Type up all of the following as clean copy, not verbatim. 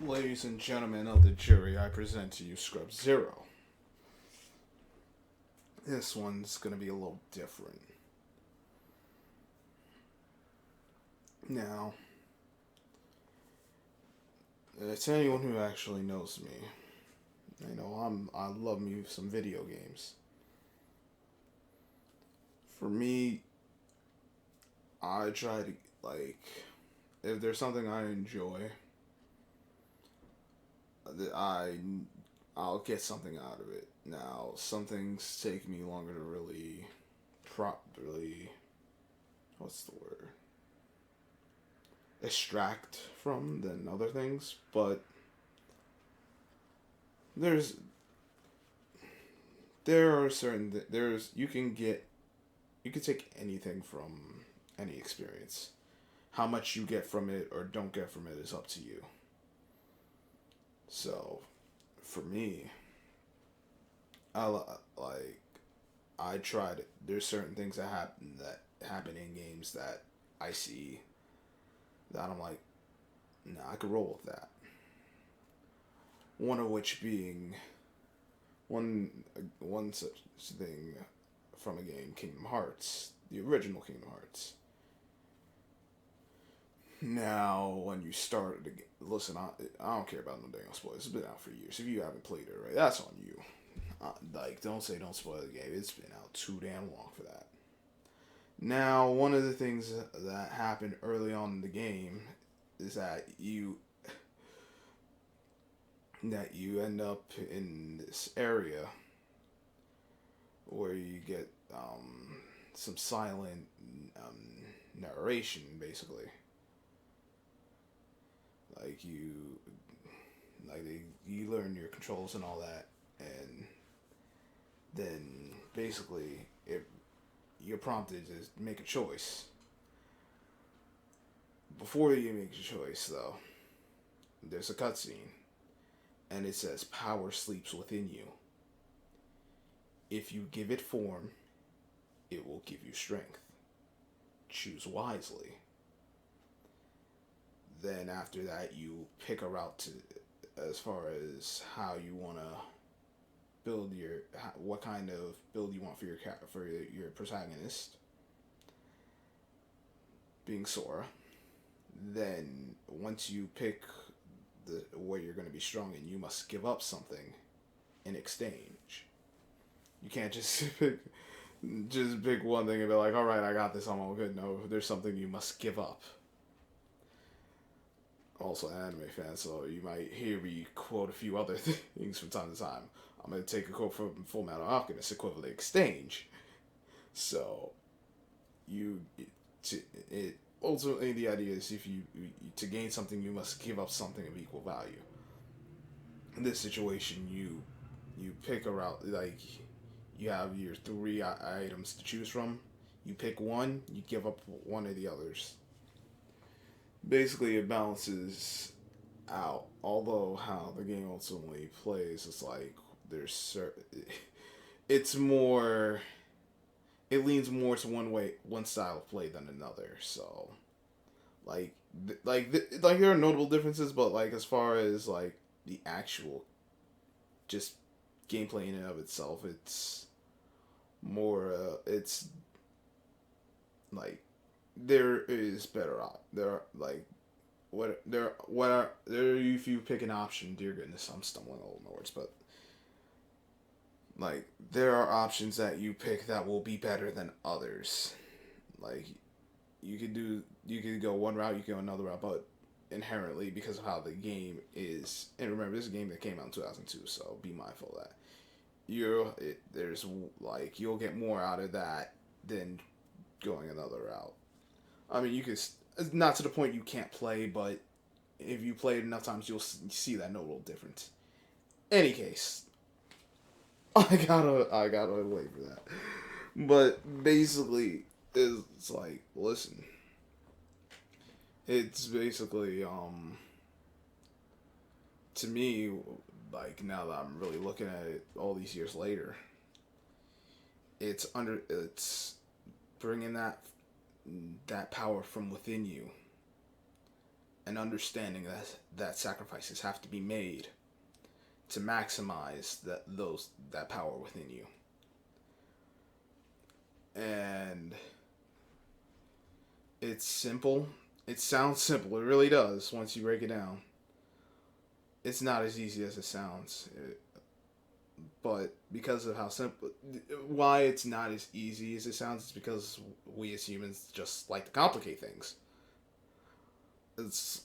Ladies and gentlemen of the jury, I present to you Scrub Zero. This one's gonna be a little different. Now, to anyone who actually knows me, I love me some video games. For me, I try to like if there's something I enjoy, that I'll get something out of it. Now, some things take me longer to really what's the word extract from than other things, but there's there are certain there's you can take anything from any experience. How much you get from it or don't get from it is up to you. So, for me, like I tried. There's certain things that happen in games that I see that I'm like, nah, I could roll with that. One of which being one one such thing from a game, Kingdom Hearts, the original Kingdom Hearts. Now, when you start to listen, I don't care about no damn spoilers. It's been out for years. If you haven't played it, right, that's on you. Don't spoil the game. It's been out too damn long for that. Now, one of the things that happened early on in the game is that you end up in this area where you get some silent narration, basically. Like you learn your controls and all that, and then basically you're prompted to make a choice. Before you make a choice, though, there's a cutscene, and it says power sleeps within you. If you give it form, it will give you strength. Choose wisely. Then after that, you pick a route to as far as how you want to build what kind of build you want for your protagonist, being Sora. Then once you pick the where you're going to be strong in, you must give up something in exchange. You can't just pick one thing and be like, all right, I got this, I'm all good. No, there's something you must give up. Also, an anime fan, so you might hear me quote a few other things from time to time. I'm gonna take a quote from Full Metal Alchemist, Equivalent Exchange. So, you it ultimately the idea is if you to gain something, you must give up something of equal value. In this situation, you pick a route like you have your three items to choose from. You pick one, you give up one of the others. Basically, it balances out. Although how the game ultimately plays, it's like there's certain. It's more. It leans more to one style of play than another. So, like, like there are notable differences, but like as far as like the actual, just gameplay in and of itself, it's more. It's like there is better op. There are like what are there if you pick an option, dear goodness, I'm stumbling over my words, but like there are options that you pick that will be better than others. Like you could go one route, you can go another route, but inherently because of how the game is, and remember this is a game that came out in 2002, so be mindful of that. There's like you'll get more out of that than going another route. I mean, you could not to the point you can't play, but if you play it enough times, you'll see that notable difference. Any case, I gotta wait for that. But basically, it's like listen, it's basically to me like now that I'm really looking at it all these years later, it's bringing that power from within you and understanding that sacrifices have to be made to maximize that power within you. And it's simple. It sounds simple. It really does once you break it down. It's not as easy as it sounds. But because of how simple, why it's not as easy as it sounds is because we as humans just like to complicate things. It's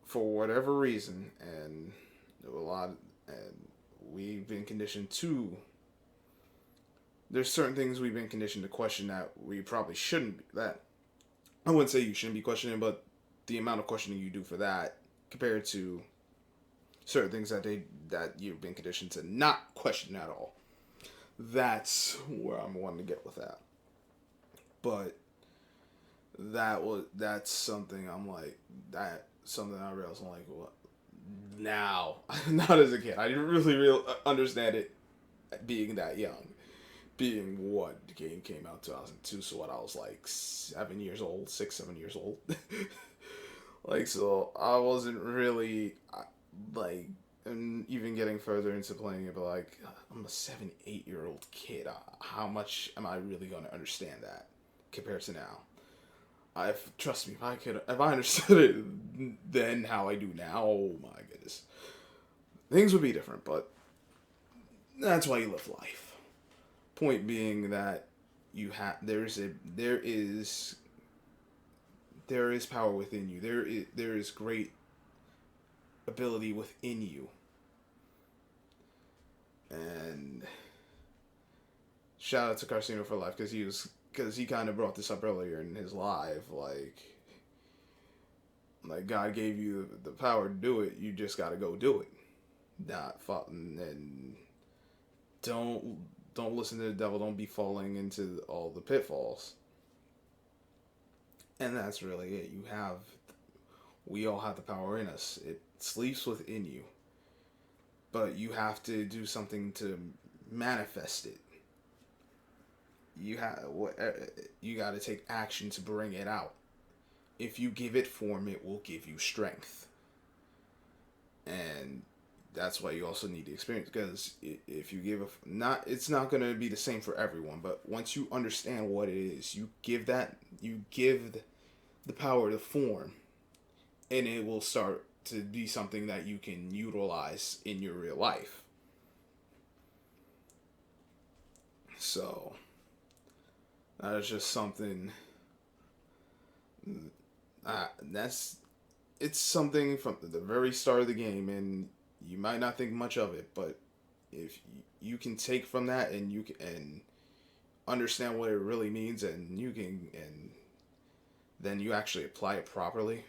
for whatever reason, and and we've been conditioned to. There's certain things we've been conditioned to question that we probably shouldn't. That I wouldn't say you shouldn't be questioning, but the amount of questioning you do for that compared to certain things that you've been conditioned to not question at all. That's where I'm wanting to get with that. But that's something I'm like that something I realized I'm like what now not as a kid I didn't really understand it being that young, being what the game came out 2002, so what I was like 7 years old, 6 7 years old. Like, so I wasn't really like, and even getting further into playing it, but like I'm a 7 8 year old kid. How much am I really going to understand that compared to now? I trust me, if I understood it then how I do now, oh my goodness, things would be different. But that's why you live life. Point being that there is power within you. There is great ability within you, and shout out to Carcino for life because he kind of brought this up earlier in his live, like God gave you the power to do it. You just got to go do it. Not and don't listen to the devil. Don't be falling into all the pitfalls. And that's really it. We all have the power in us. It sleeps within you, but you have to do something to manifest it. You got to take action to bring it out. If you give it form, it will give you strength. And that's why you also need the experience, because if you it's not going to be the same for everyone, but once you understand what it is, you give the power to form, and it will start to be something that you can utilize in your real life. So that is just something that's it's something from the very start of the game, and you might not think much of it, but if you can take from that and you can and understand what it really means, and then you actually apply it properly.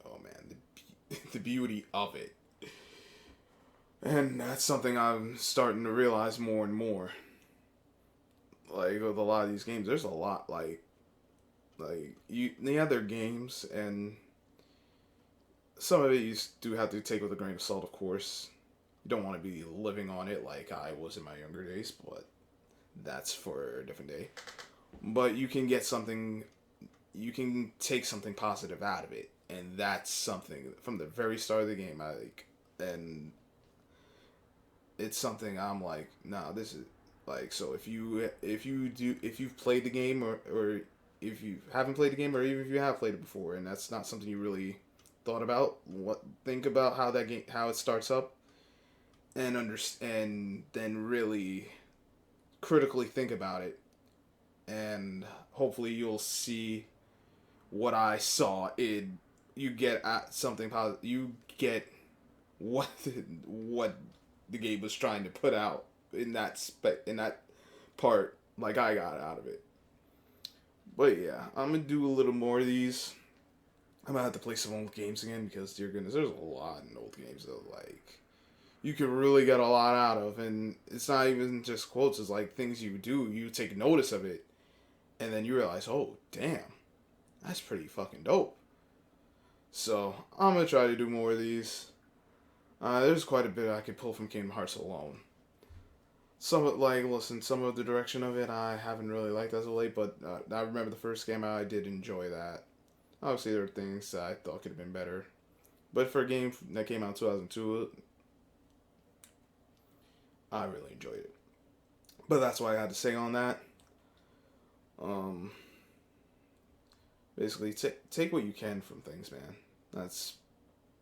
Oh man, the beauty of it. And that's something I'm starting to realize more and more. Like with a lot of these games, there's a lot the other games, and some of it you do have to take with a grain of salt, of course. You don't want to be living on it like I was in my younger days, but that's for a different day. But you can take something positive out of it, and that's something from the very start of the game. And it's something I'm like, nah, this is like, so if you've played the game, or if you haven't played the game, or even if you have played it before, and that's not something you really thought about, think about how it starts up, and understand, then really critically think about it, and hopefully you'll see what I saw. You get at something positive. You get what the game was trying to put out in that part, like I got out of it. But yeah, I'm gonna do a little more of these. I'm gonna have to play some old games again, because dear goodness, there's a lot in old games that like you can really get a lot out of, and it's not even just quotes. It's like things you take notice of it, and then you realize, oh damn, that's pretty fucking dope. So I'm gonna try to do more of these. There's quite a bit I could pull from Kingdom Hearts alone. Some of the direction of it I haven't really liked as of late, but I remember the first game, I did enjoy that. Obviously, there are things that I thought could have been better, but for a game that came out in 2002, I really enjoyed it. But that's what I had to say on that. Um, Basically, take what you can from things, man. That's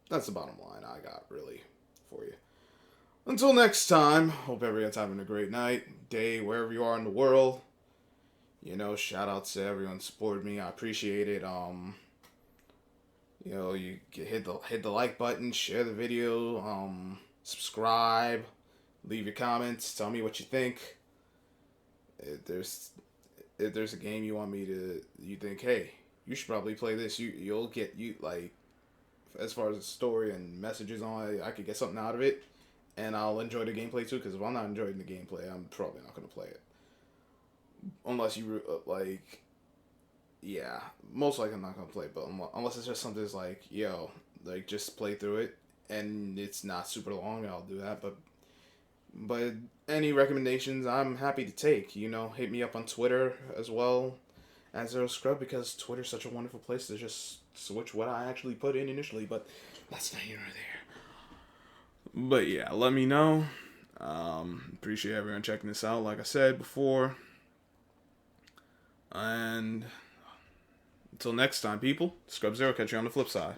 that's the bottom line I got really for you. Until next time, hope everyone's having a great night, day, wherever you are in the world. Shout out to everyone supported me. I appreciate it. You can hit the like button, share the video, subscribe, leave your comments, tell me what you think. If there's if there's a game you think, hey, you should probably play this. You'll get you like as far as the story and messages on it, I could get something out of it, and I'll enjoy the gameplay too. Because if I'm not enjoying the gameplay, I'm probably not gonna play it. Unless you like, yeah, most likely I'm not gonna play it. But unless it's just something that's like, yo, like just play through it, and it's not super long, I'll do that. But any recommendations, I'm happy to take. Hit me up on Twitter as well as Zero Scrub because Twitter's such a wonderful place to just switch what I actually put in initially. But that's not here or there. But yeah, let me know. Appreciate everyone checking this out. Like I said before, and until next time, people. Scrub Zero, catch you on the flip side.